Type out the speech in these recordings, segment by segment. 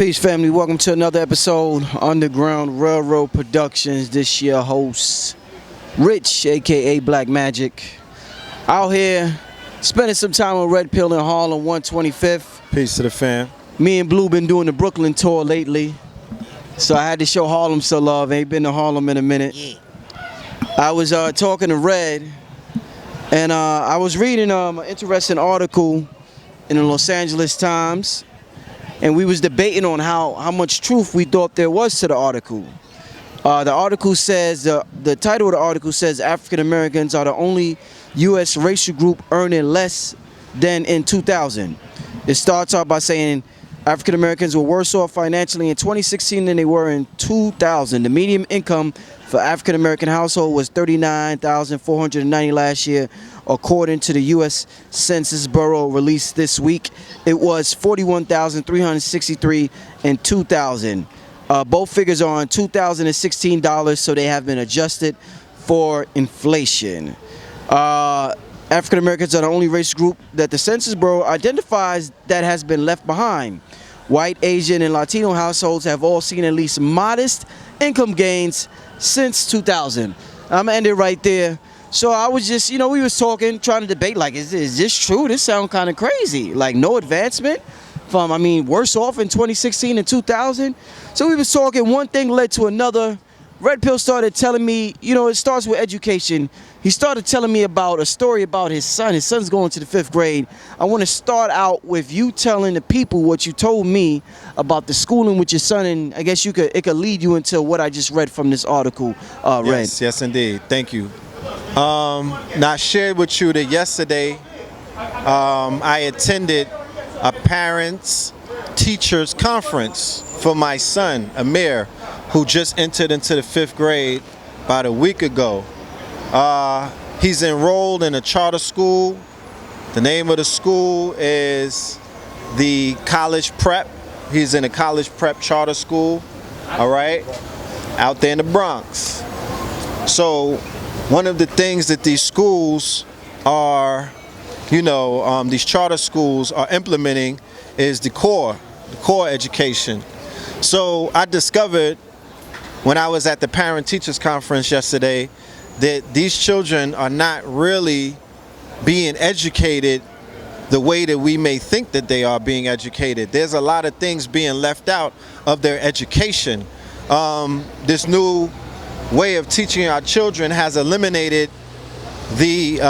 Peace, family. Welcome to another episode, Underground Railroad Productions. This year host, Rich, aka Black Magic, out here spending some time on Red Pill in Harlem, 125th. Peace to the fam. Me and Blue been doing the Brooklyn tour lately, so I had to show Harlem some love. Ain't been to Harlem in a minute. Yeah. I was talking to Red, and I was reading an interesting article in the Los Angeles Times. And we was debating on how much truth we thought there was to the article. The article says, the title of the article says, African Americans are the only U.S. racial group earning less than in 2000. It starts out by saying African Americans were worse off financially in 2016 than they were in 2000. The median income for African American household was $39,490 last year, according to the U.S. Census Bureau released this week. It was $41,363 in 2000. Both figures are on 2016 dollars, so they have been adjusted for inflation. African Americans are the only race group that the Census Bureau identifies that has been left behind. White, Asian, and Latino households have all seen at least modest income gains since 2000. I'm gonna end it right there. So I was just, we was talking, trying to debate, like, is this true? This sounds kind of crazy. Like, no advancement from, worse off in 2016 and 2000. So we was talking, one thing led to another. Red Pill started telling me, it starts with education. He started telling me about a story about his son. His son's going to the 5th grade. I want to start out with you telling the people what you told me about the schooling with your son, and I guess it could lead you into what I just read from this article, Red. Yes, indeed. Thank you. Now, I shared with you that yesterday I attended a parents teachers conference for my son, Amir, who just entered into the 5th grade about a week ago. He's enrolled in a charter school. The name of the school is the College Prep. He's in a College Prep charter school, all right, out there in the Bronx. So one of the things that these schools are, these charter schools are implementing is the core education. So I discovered when I was at the parent-teachers conference yesterday that these children are not really being educated the way that we may think that they are being educated. There's a lot of things being left out of their education. This new way of teaching our children has eliminated the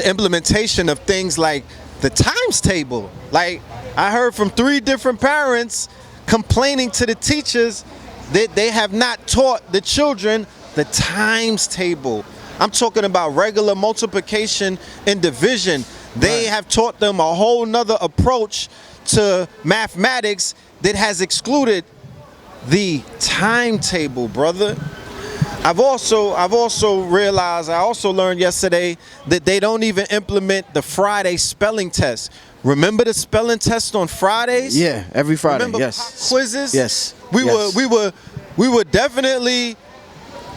implementation of things like the times table. Like, I heard from 3 different parents complaining to the teachers that they have not taught the children the times table. I'm talking about regular multiplication and division. They have taught them a whole nother approach to mathematics that has excluded the timetable, brother. I've also realized, I also learned yesterday that they don't even implement the Friday spelling test. Remember the spelling test on Fridays? Yeah, every Friday. Remember yes. pop quizzes? Yes. We were definitely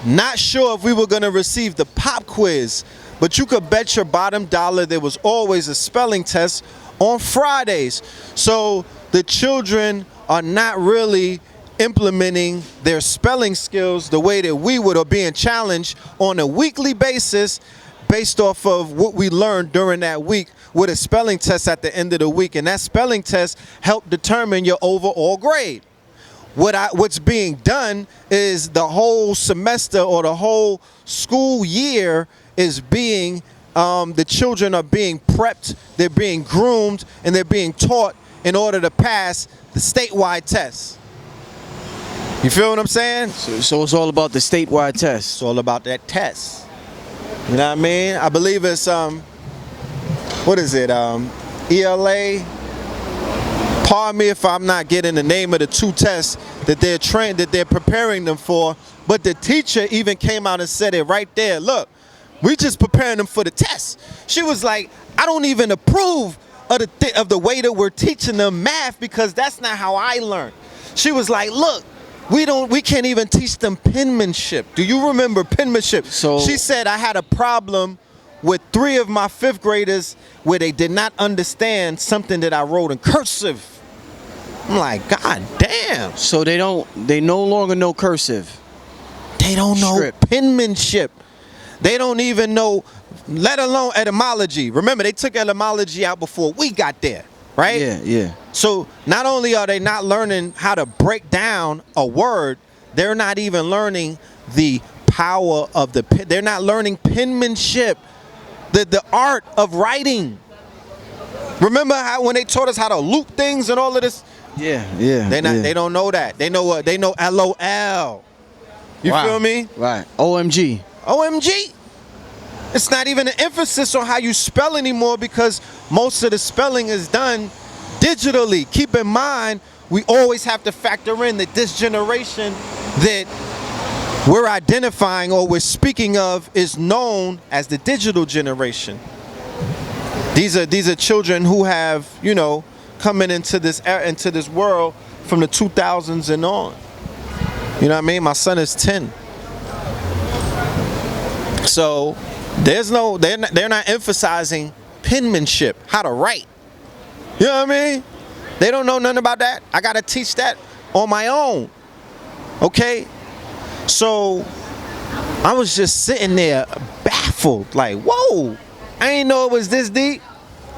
not sure if we were going to receive the pop quiz, but you could bet your bottom dollar there was always a spelling test on Fridays. So the children are not really implementing their spelling skills the way that we would, or being challenged on a weekly basis based off of what we learned during that week with a spelling test at the end of the week. And that spelling test helped determine your overall grade. What's being done is the whole semester or the whole school year is being, the children are being prepped, they're being groomed, and they're being taught in order to pass the statewide test. You feel what I'm saying? So it's all about the statewide test. It's all about that test. You know what I mean? I believe it's, what is it, ELA? Pardon me if I'm not getting the name of the 2 tests that they're preparing them for, but the teacher even came out and said it right there. Look, we just preparing them for the test. She was like, I don't even approve of the way that we're teaching them math, because that's not how I learned. She was like, look, we can't even teach them penmanship. Do you remember penmanship? So she said I had a problem with 3 of my 5th graders where they did not understand something that I wrote in cursive. I'm like, God damn. So they no longer know cursive. They don't know Script. penmanship. They don't even know, let alone etymology. Remember, they took etymology out before we got there, right? Yeah. So not only are they not learning how to break down a word, they're not even learning the power of they're not learning penmanship, the art of writing. Remember how when they taught us how to loop things and all of this? Yeah. They don't know that. They know what? They know LOL. You feel me? Right. OMG. OMG. It's not even an emphasis on how you spell anymore because most of the spelling is done digitally. Keep in mind, we always have to factor in that this generation that we're identifying or we're speaking of is known as the digital generation. These are children who have, coming into this world from the 2000s and on. You know what I mean? My son is 10. So they're not emphasizing penmanship, how to write. You know what I mean? They don't know nothing about that. I gotta teach that on my own. Okay? So I was just sitting there baffled, like, whoa, I didn't know it was this deep.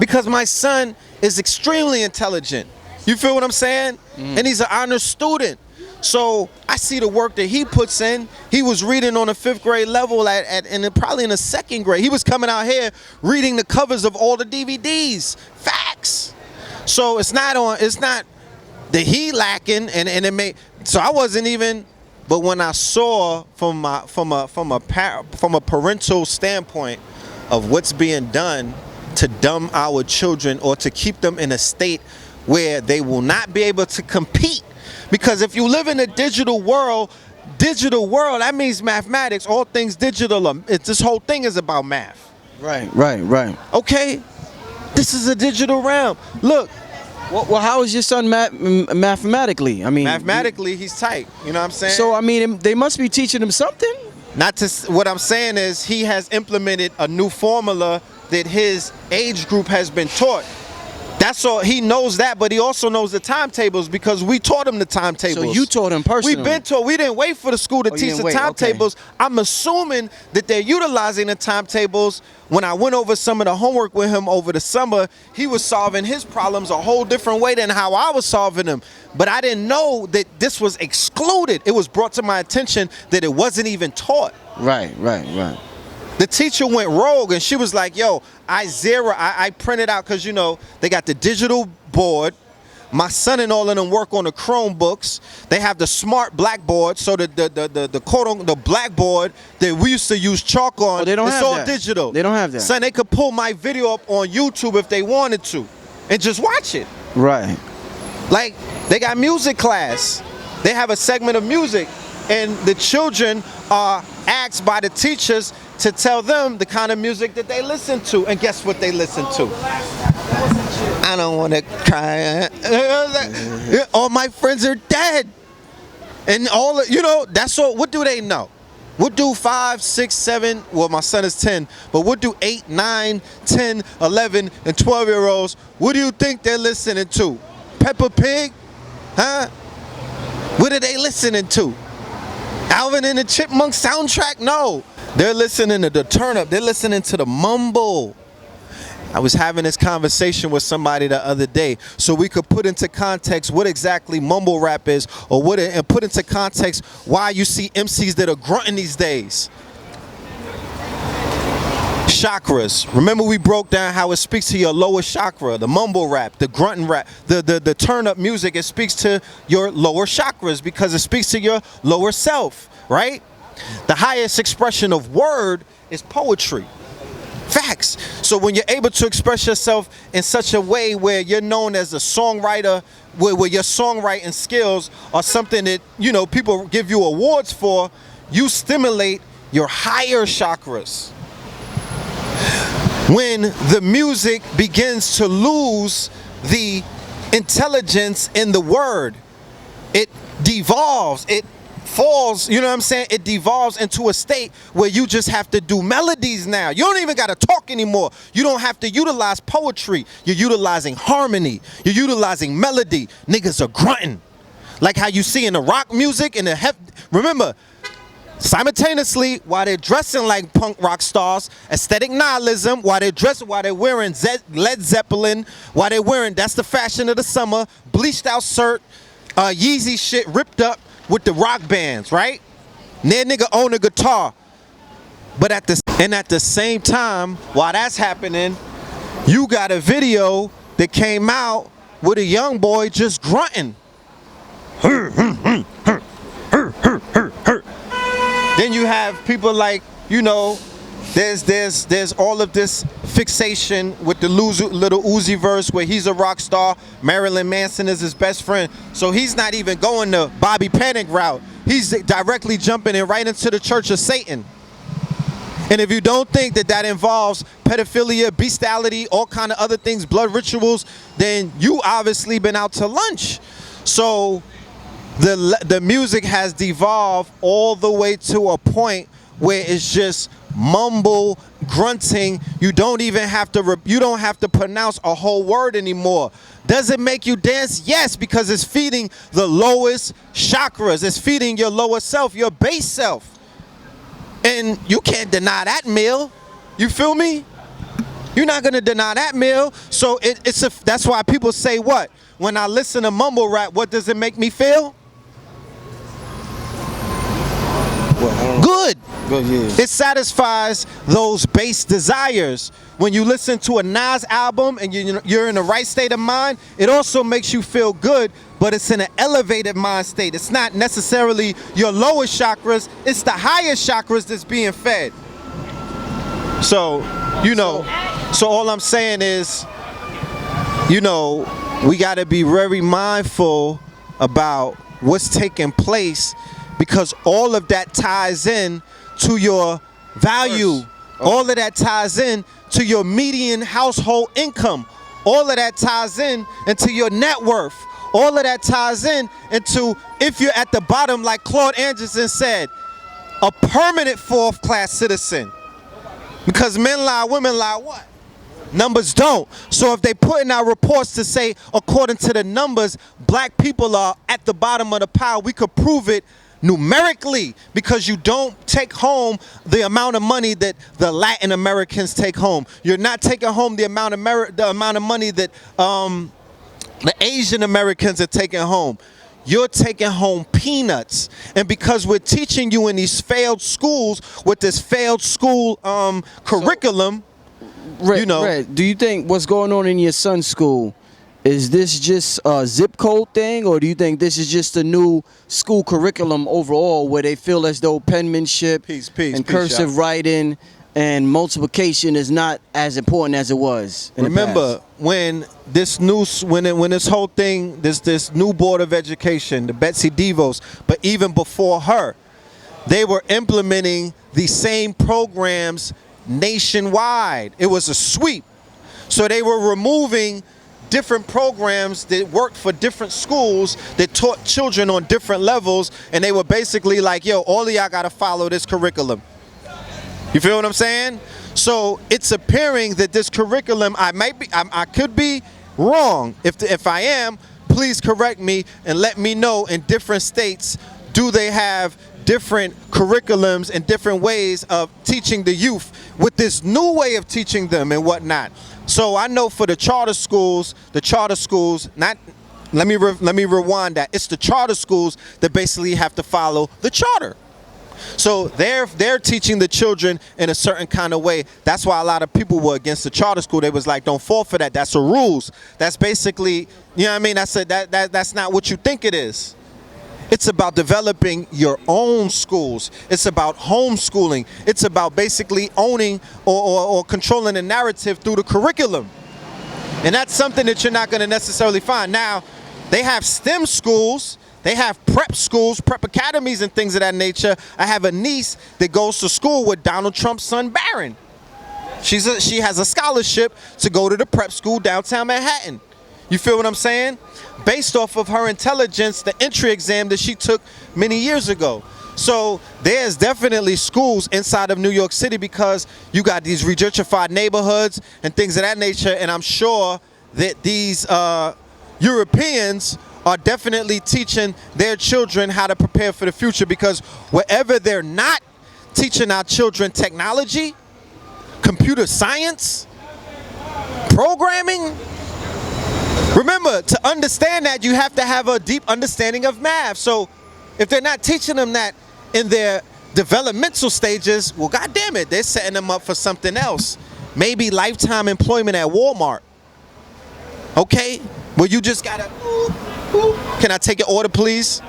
Because my son is extremely intelligent. You feel what I'm saying? And he's an honor student. So I see the work that he puts in. He was reading on a 5th grade level and probably in the 2nd grade. He was coming out here reading the covers of all the DVDs. Facts. So it's not the he lacking and it may. So I wasn't even. But when I saw from a parental standpoint of what's being done to dumb our children or to keep them in a state where they will not be able to compete. Because if you live in a digital world, that means mathematics, all things digital. This whole thing is about math. Right. Okay? This is a digital realm. Look. Well, how is your son mathematically? I mean, mathematically, he's tight. You know what I'm saying? So, I mean, they must be teaching him something. What I'm saying is he has implemented a new formula that his age group has been taught. That's all. He knows that, but he also knows the timetables because we taught him the timetables. So you taught him personally? We've been taught. We didn't wait for the school to teach the timetables. Okay. I'm assuming that they're utilizing the timetables. When I went over some of the homework with him over the summer, he was solving his problems a whole different way than how I was solving them. But I didn't know that this was excluded. It was brought to my attention that it wasn't even taught. Right. The teacher went rogue and she was like, yo, I printed out because, they got the digital board. My son and all of them work on the Chromebooks. They have the smart blackboard, so the quote the blackboard that we used to use chalk on, they don't it's have all that. digital. They don't have that. Son, they could pull my video up on YouTube if they wanted to and just watch it. Right. Like, they got music class. They have a segment of music. And the children are asked by the teachers to tell them the kind of music that they listen to. And guess what they listen to? I don't want to cry. All my friends are dead. And that's all. What do they know? What do 5, 6, 7, well, my son is 10, but what do 8, 9, 10, 11, and 12-year-olds, what do you think they're listening to? Peppa Pig? Huh? What are they listening to? Alvin and the Chipmunk soundtrack? No. They're listening to the turn up. They're listening to the mumble. I was having this conversation with somebody the other day so we could put into context what exactly mumble rap is and put into context why you see MCs that are grunting these days. Chakras. Remember we broke down how it speaks to your lower chakra, the mumble rap, the grunting rap, the turn up music, it speaks to your lower chakras because it speaks to your lower self, right? The highest expression of word is poetry. Facts. So when you're able to express yourself in such a way where you're known as a songwriter, where your songwriting skills are something that, people give you awards for, you stimulate your higher chakras. When the music begins to lose the intelligence in the word, it devolves, it falls, you know what I'm saying? It devolves into a state where you just have to do melodies now. You don't even got to talk anymore. You don't have to utilize poetry. You're utilizing harmony. You're utilizing melody. Niggas are grunting. Like how you see in the rock music and remember, simultaneously, while they're dressing like punk rock stars, aesthetic nihilism, while they're wearing Led Zeppelin, while they're wearing, that's the fashion of the summer, bleached out shirt, Yeezy shit ripped up with the rock bands, right? And that nigga own a guitar. But at the same time, while that's happening, you got a video that came out with a young boy just grunting. Then you have people like, you know, there's all of this fixation with the little Uzi verse where he's a rock star. Marilyn Manson is his best friend. So he's not even going the Bobby Panic route. He's directly jumping in right into the Church of Satan. And if you don't think that that involves pedophilia, bestiality, all kind of other things, blood rituals, then you obviously been out to lunch. So the music has devolved all the way to a point where it's just mumble, grunting. You don't even have to pronounce a whole word anymore. Does it make you dance? Yes, because it's feeding the lowest chakras. It's feeding your lower self, your base self. And you can't deny that meal. You feel me? You're not gonna deny that meal. So that's why people say what? When I listen to mumble rap, what does it make me feel? Good. Good, yeah. It satisfies those base desires. When you listen to a Nas album and you're in the right state of mind, it also makes you feel good, but it's in an elevated mind state. It's not necessarily your lowest chakras, it's the highest chakras that's being fed. So, you know, so all I'm saying is, you know, we got to be very mindful about what's taking place, because all of that ties in to your value. All of that ties in to your median household income. All of that ties in into your net worth. All of that ties in into, if you're at the bottom, like Claude Anderson said, a permanent fourth class citizen. Because men lie, women lie what? Numbers don't. So if they put in our reports to say, according to the numbers, black people are at the bottom of the pile, we could prove it numerically, because you don't take home the amount of money that the Latin Americans take home. You're not taking home the amount of money that the Asian Americans are taking home. You're taking home peanuts. And because we're teaching you in these failed schools with this failed school curriculum, you know. Red, do you think what's going on in your son's school, is this just a zip code thing, or do you think this is just a new school curriculum overall where they feel as though penmanship and cursive writing and multiplication is not as important as it was in Remember, the past? when this whole thing, this new Board of Education, the Betsy DeVos, but even before her, they were implementing the same programs nationwide. It was a sweep. So they were removing different programs that worked for different schools that taught children on different levels, and they were basically like, yo, all of y'all gotta follow this curriculum. You feel what I'm saying? So it's appearing that this curriculum, I could be wrong. If I am, please correct me and let me know, in different states, do they have different curriculums and different ways of teaching the youth with this new way of teaching them and whatnot. So I know for the charter schools, not, let me rewind that. It's the charter schools that basically have to follow the charter. So they're teaching the children in a certain kind of way. That's why a lot of people were against the charter school. They was like, don't fall for that. That's the rules. That's basically, you know what I mean? That's not what you think it is. It's about developing your own schools. It's about homeschooling. It's about basically owning or controlling the narrative through the curriculum. And that's something that you're not going to necessarily find. Now, they have STEM schools. They have prep schools, prep academies and things of that nature. I have a niece that goes to school with Donald Trump's son, Barron. She has a scholarship to go to the prep school downtown Manhattan. You feel what I'm saying? Based off of her intelligence, the entry exam that she took many years ago. So there's definitely schools inside of New York City because you got these gentrified neighborhoods and things of that nature. And I'm sure that these Europeans are definitely teaching their children how to prepare for the future, because wherever they're not teaching our children technology, computer science, programming. Remember, to understand that, you have to have a deep understanding of math. So if they're not teaching them that in their developmental stages, well, goddamn it, they're setting them up for something else. Maybe lifetime employment at Walmart. Okay? Well, you just gotta, can I take your order, please?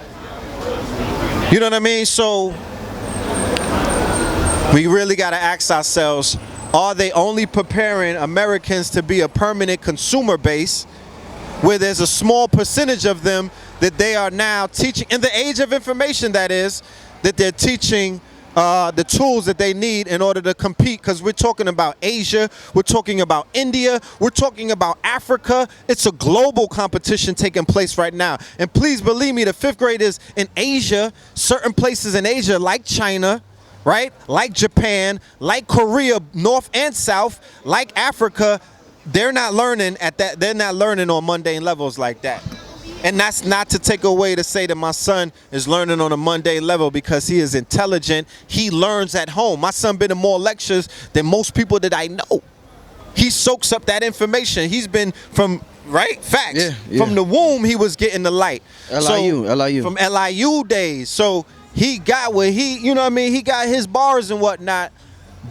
You know what I mean? So we really gotta ask ourselves, are they only preparing Americans to be a permanent consumer base, where there's a small percentage of them that they are now teaching, in the age of information that is, that they're teaching the tools that they need in order to compete? Because we're talking about Asia, we're talking about India, we're talking about Africa. It's a global competition taking place right now. And please believe me, the fifth graders in Asia, certain places in Asia like China, right, like Japan, like Korea, North and South, like Africa, they're not learning at that. They're not learning on mundane levels like that. And that's not to take away to say that my son is learning on a mundane level, because he is intelligent. He learns at home. My son been to more lectures than most people that I know. He soaks up that information. He's been from, right? Facts. Yeah, yeah. From the womb, he was getting the light. LIU. From LIU days. So he got what he, you know what I mean? He got his bars and whatnot.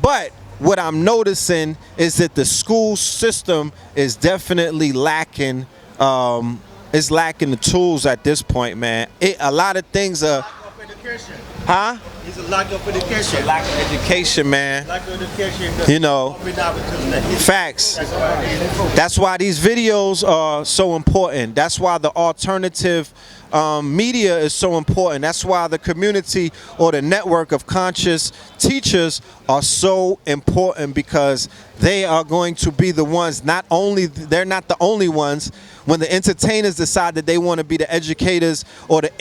But what I'm noticing is that the school system is definitely lacking, is lacking the tools at this point, man. A lot of things are, huh? It's a lack of education. Lack of education, man. Lack of education. You know, facts. That's why these videos are so important. That's why the alternative media is so important. That's why the community or the network of conscious teachers are so important, because they are going to be the ones, they're not the only ones. When the entertainers decide that they want to be the educators or the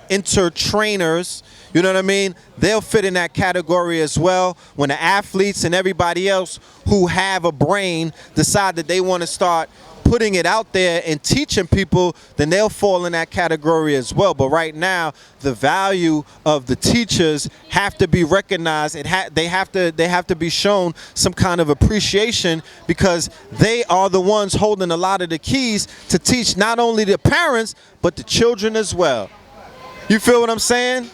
inter-trainers, you know what I mean? They'll fit in that category as well. When the athletes and everybody else who have a brain decide that they want to start putting it out there and teaching people, then they'll fall in that category as well. But right now, the value of the teachers have to be recognized. They have to be shown some kind of appreciation, because they are the ones holding a lot of the keys to teach not only the parents, but the children as well. You feel what I'm saying?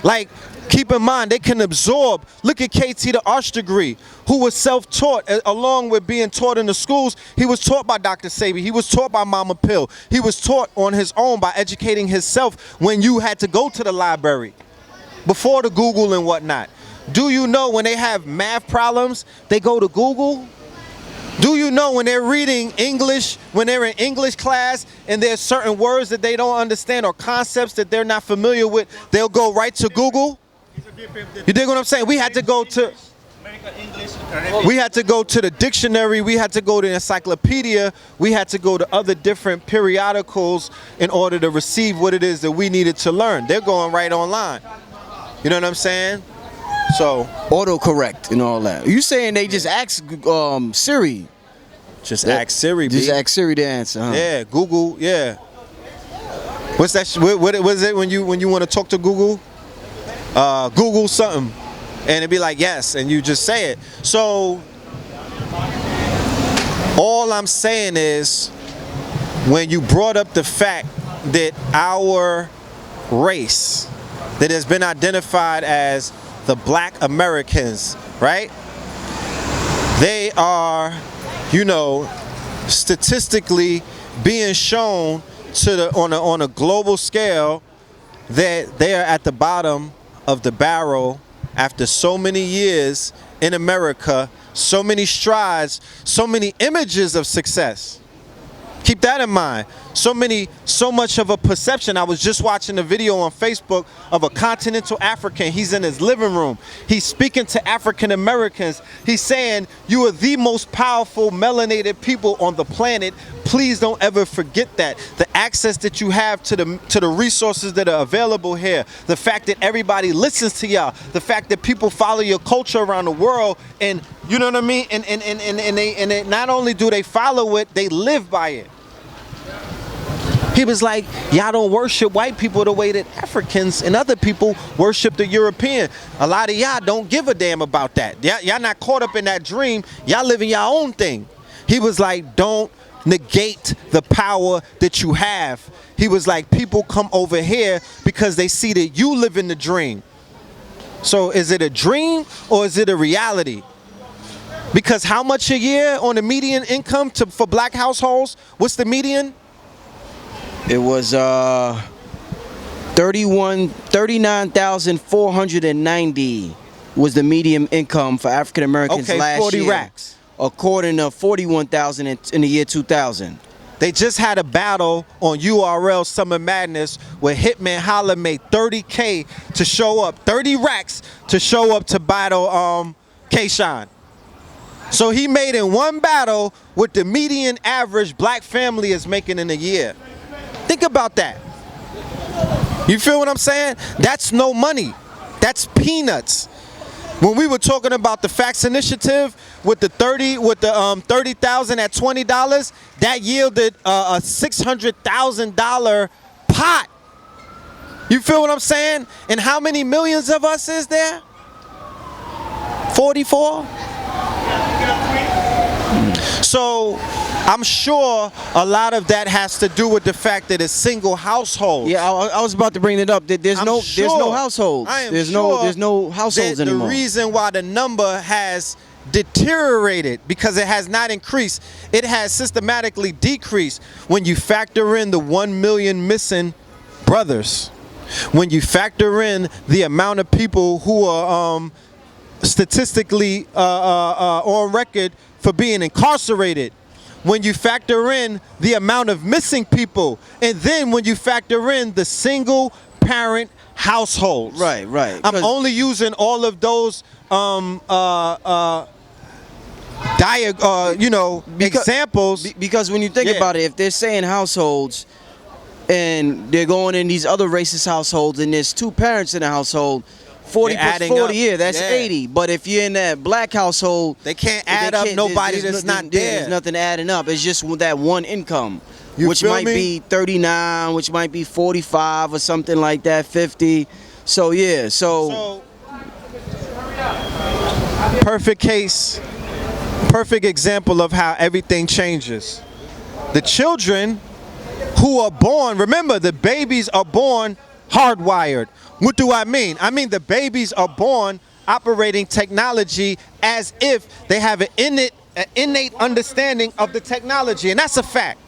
Like, keep in mind, they can absorb. Look at KT, the arts degree, who was self-taught along with being taught in the schools. He was taught by Dr. Sabi. He was taught by Mama Pill. He was taught on his own by educating himself when you had to go to the library, before the Google and whatnot. Do you know when they have math problems, they go to Google? Do you know when they're reading English, when they're in English class and there's certain words that they don't understand or concepts that they're not familiar with, they'll go right to Google? You dig what I'm saying? We had to go to the dictionary, we had to go to the encyclopedia, we had to go to other different periodicals in order to receive what it is that we needed to learn. They're going right online. You know what I'm saying? So Autocorrect and all that. You saying they just ask Siri? just ask Siri. Just B. ask Siri to answer. Huh? Yeah, Google. Yeah. What's that? What is it when you want to talk to Google? Google something, and it'd be like yes, and you just say it. So all I'm saying is, when you brought up the fact that our race that has been identified as the Black Americans, right? They are, you know, statistically being shown to on a global scale that they are at the bottom of the barrel after so many years in America, so many strides, so many images of success. Keep that in mind. So much of a perception. I was just watching a video on Facebook of a continental African. He's in his living room. He's speaking to African Americans. He's saying, you are the most powerful melanated people on the planet. Please don't ever forget that. The access that you have to the resources that are available here. The fact that everybody listens to y'all. The fact that people follow your culture around the world, and you know what I mean? And they not only do they follow it, they live by it. He was like, y'all don't worship white people the way that Africans and other people worship the European. A lot of y'all don't give a damn about that. Y'all not caught up in that dream. Y'all living your own thing. He was like, don't negate the power that you have. He was like, people come over here because they see that you live in the dream. So is it a dream or is it a reality? Because how much a year on the median income for black households? What's the median? It was 39,490 was the median income for African Americans last 40 year. racks. According to 41,000 in the year 2000. They just had a battle on URL Summer Madness where Hitman Holla made 30K to show up, 30 racks to show up to battle K-Shine. So he made in one battle what the median average black family is making in a year. Think about that. You feel what I'm saying? That's no money. That's peanuts. When we were talking about the Facts Initiative with the 30,000 at $20, that yielded a $600,000 pot. You feel what I'm saying? And how many millions of us is there? 44? So I'm sure a lot of that has to do with the fact that it's single households. Yeah, I was about to bring it up. There's no households. There's no households anymore. The reason why the number has deteriorated, because it has not increased, it has systematically decreased. When you factor in the 1 million missing brothers, when you factor in the amount of people who are statistically on record for being incarcerated, when you factor in the amount of missing people, and then when you factor in the single parent households. Right. I'm only using all of those examples. Because when you think about it, if they're saying households and they're going in these other racist households and there's two parents in the household, 40 plus 40, yeah, that's 80. But if you're in that black household, they can't add up nobody that's not there. There's nothing adding up. It's just that one income, which might be 39, which might be 45 or something like that, 50. So yeah, so perfect case, perfect example of how everything changes. The children who are born, remember, the babies are born hardwired. What do I mean? I mean the babies are born operating technology as if they have an innate understanding of the technology, and that's a fact.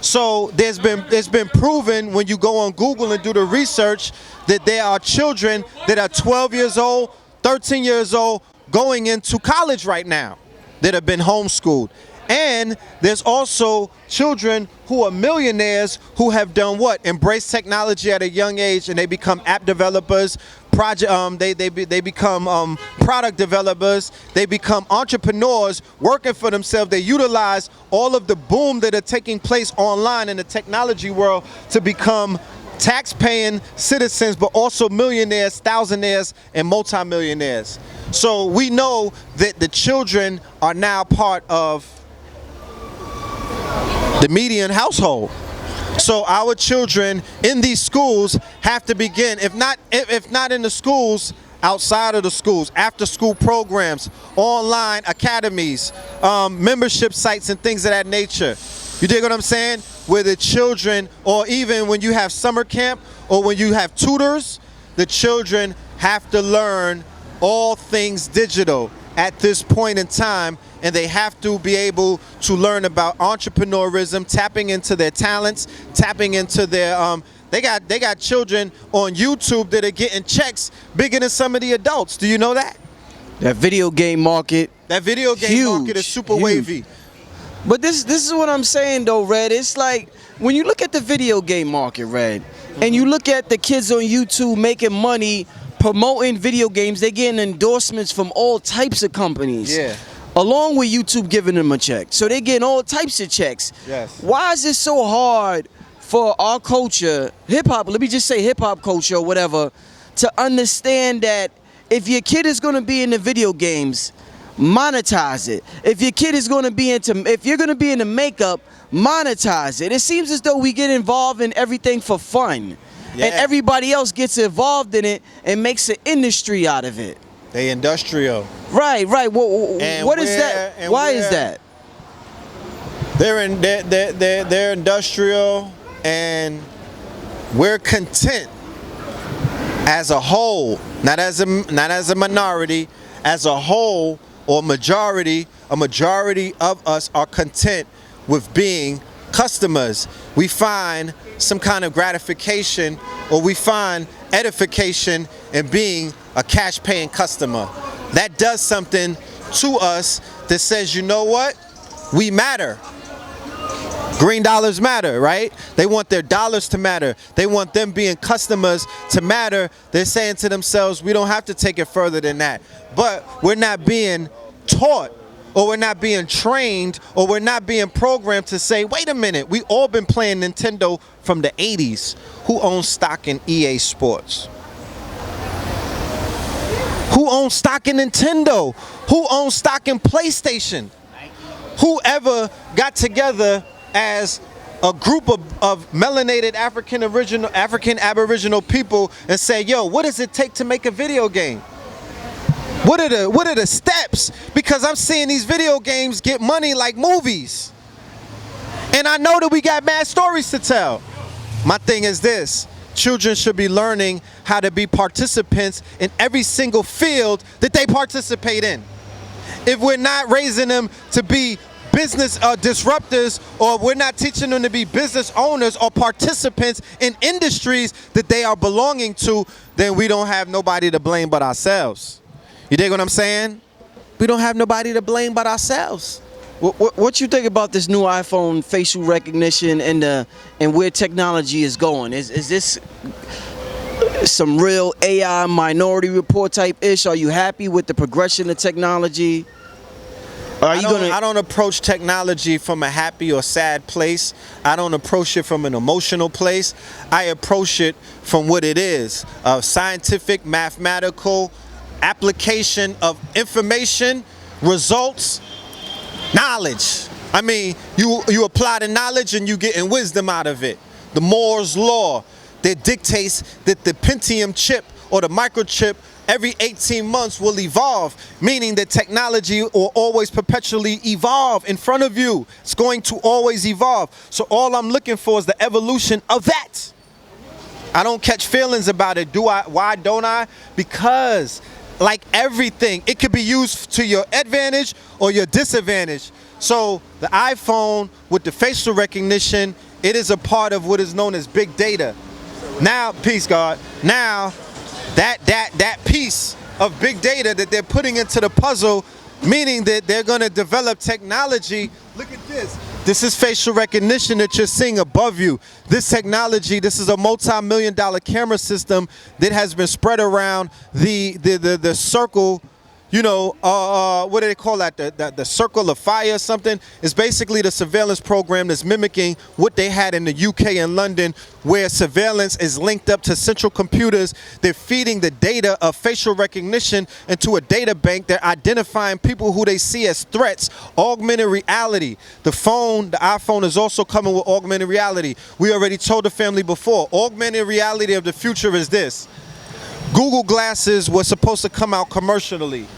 So there's been proven when you go on Google and do the research that there are children that are 12 years old, 13 years old, going into college right now that have been homeschooled. And there's also children who are millionaires who have done what? Embrace technology at a young age, and they become app developers, they become product developers, they become entrepreneurs working for themselves. They utilize all of the boom that are taking place online in the technology world to become tax-paying citizens, but also millionaires, thousandaires, and multimillionaires. So we know that the children are now part of the median household. So our children in these schools have to begin, if not in the schools, outside of the schools, after school programs, online academies, membership sites and things of that nature. You dig what I'm saying? Where the children, or even when you have summer camp or when you have tutors, the children have to learn all things digital at this point in time, and they have to be able to learn about entrepreneurism, tapping into their talents, tapping into their they got children on YouTube that are getting checks bigger than some of the adults. Do you know that? That video game market. That video game market is super wavy. But this is what I'm saying though, Red. It's like when you look at the video game market, Red, and you look at the kids on YouTube making money promoting video games, they getting endorsements from all types of companies. Yeah. Along with YouTube giving them a check. So they getting all types of checks. Yes. Why is it so hard for our culture, hip hop, let me just say hip hop culture or whatever, to understand that if your kid is gonna be in the video games, monetize it. If your kid is gonna be if you're gonna be into makeup, monetize it. It seems as though we get involved in everything for fun. Yeah. And everybody else gets involved in it and makes an industry out of it. They industrial. Right. And What is that? and Why is that? They're industrial, and we're content as a whole, not as a minority, as a whole or majority. A majority of us are content with being customers. We find some kind of gratification, or we find edification in being a cash paying customer. That does something to us that says, you know what? We matter. Green dollars matter, right? They want their dollars to matter. They want them being customers to matter. They're saying to themselves, we don't have to take it further than that. But we're not being taught, or we're not being trained, or we're not being programmed to say, wait a minute, we all been playing Nintendo from the 80s. Who owns stock in EA Sports? Who owns stock in Nintendo? Who owns stock in PlayStation? Whoever got together as a group of melanated African Aboriginal people and say, yo, what does it take to make a video game? What are the steps? Because I'm seeing these video games get money like movies. And I know that we got mad stories to tell. My thing is this: children should be learning how to be participants in every single field that they participate in. If we're not raising them to be business disruptors, or we're not teaching them to be business owners or participants in industries that they are belonging to, then we don't have nobody to blame but ourselves. You dig what I'm saying? We don't have nobody to blame but ourselves. What you think about this new iPhone facial recognition and where technology is going? Is this some real AI Minority Report type ish? Are you happy with the progression of technology? I don't approach technology from a happy or sad place. I don't approach it from an emotional place. I approach it from what it is: a scientific, mathematical application of information, results, knowledge. I mean, you apply the knowledge and you getting wisdom out of it. The Moore's law that dictates that the Pentium chip or the microchip every 18 months will evolve, meaning that technology will always perpetually evolve in front of you. It's going to always evolve. So all I'm looking for is the evolution of that. I don't catch feelings about it. Do I? Why don't I? Because like everything, it could be used to your advantage or your disadvantage. So the iPhone with the facial recognition, it is a part of what is known as big data. Now, peace, God. Now, that piece of big data that they're putting into the puzzle, meaning that they're going to develop technology. Look at this. This is facial recognition that you're seeing above you. This technology, this is a multi-million-dollar camera system that has been spread around the circle. You know, what do they call that? The circle of fire or something? It's basically the surveillance program that's mimicking what they had in the UK and London, where surveillance is linked up to central computers. They're feeding the data of facial recognition into a data bank. They're identifying people who they see as threats. Augmented reality. The iPhone is also coming with augmented reality. We already told the family before. Augmented reality of the future is this. Google glasses were supposed to come out commercially.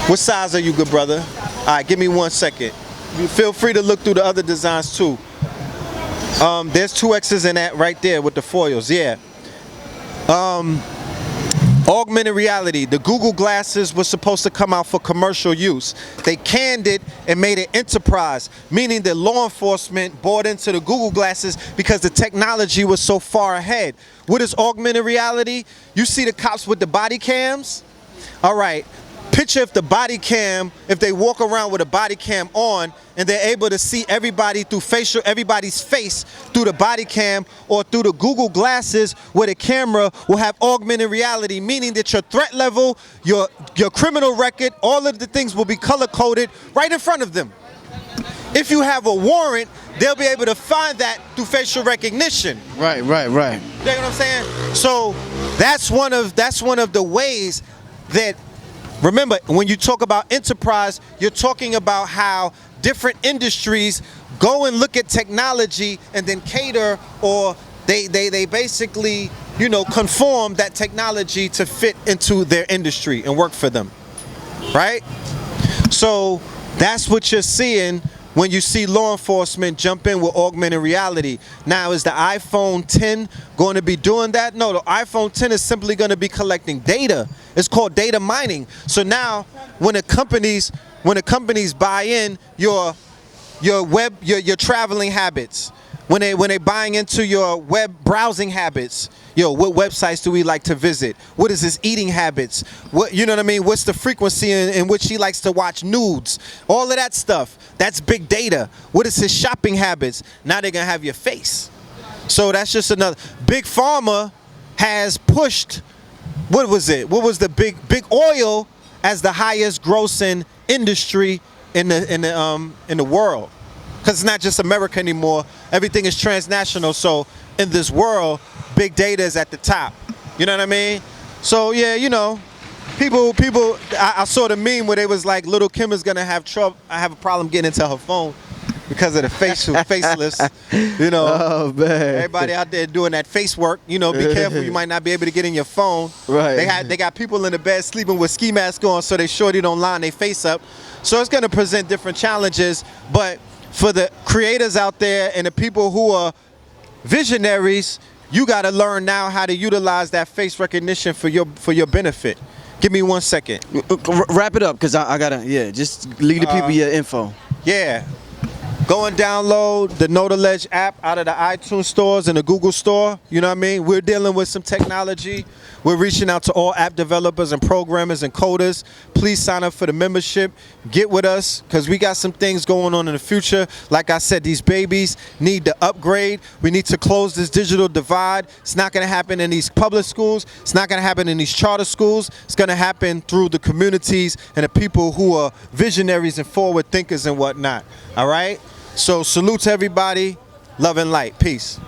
What size are you, good brother? All right, give me 1 second. You feel free to look through the other designs too. There's 2X's in that right there with the foils, yeah. Augmented reality. The Google glasses were supposed to come out for commercial use. They canned it and made it enterprise, meaning that law enforcement bought into the Google glasses because the technology was so far ahead. What is augmented reality? You see the cops with the body cams? All right. Picture if the body cam, if they walk around with a body cam on and they're able to see everybody through everybody's face through the body cam or through the Google glasses where the camera will have augmented reality, meaning that your threat level, your criminal record, all of the things will be color coded right in front of them. If you have a warrant, they'll be able to find that through facial recognition. Right. You know what I'm saying? So that's one of the ways that, remember, when you talk about enterprise, you're talking about how different industries go and look at technology and then cater, or they basically, conform that technology to fit into their industry and work for them, right? So that's what you're seeing when you see law enforcement jump in with augmented reality. Now, is the iPhone 10 going to be doing that? No, the iPhone 10 is simply going to be collecting data. It's called data mining. So now, when the companies buy in your traveling habits, when they buying into your web browsing habits, what websites do we like to visit? What is his eating habits? What, you know what I mean? What's the frequency in which he likes to watch nudes? All of that stuff. That's big data. What is his shopping habits? Now they're gonna have your face. So that's just another. Big Pharma has pushed. What was it? What was the big oil as the highest grossing industry in the world? Because it's not just America anymore. Everything is transnational. So in this world, big data is at the top. You know what I mean? So yeah, people. I saw the meme where they was like, "Little Kim is gonna have trouble. I have a problem getting into her phone because of the faceless." Oh man. Everybody out there doing that face work. Be careful. You might not be able to get in your phone. Right. They got people in the bed sleeping with ski masks on, so they sure they don't line their face up. So it's gonna present different challenges, but for the creators out there and the people who are visionaries, you got to learn now how to utilize that face recognition for your benefit. Give me 1 second. Wrap it up, because I gotta, just leave the people your info. Yeah. Go and download the Know the Ledge app out of the iTunes stores and the Google store. You know what I mean? We're dealing with some technology. We're reaching out to all app developers and programmers and coders. Please sign up for the membership. Get with us, because we got some things going on in the future. Like I said, these babies need to upgrade. We need to close this digital divide. It's not going to happen in these public schools. It's not going to happen in these charter schools. It's going to happen through the communities and the people who are visionaries and forward thinkers and whatnot. All right? So salute to everybody. Love and light. Peace.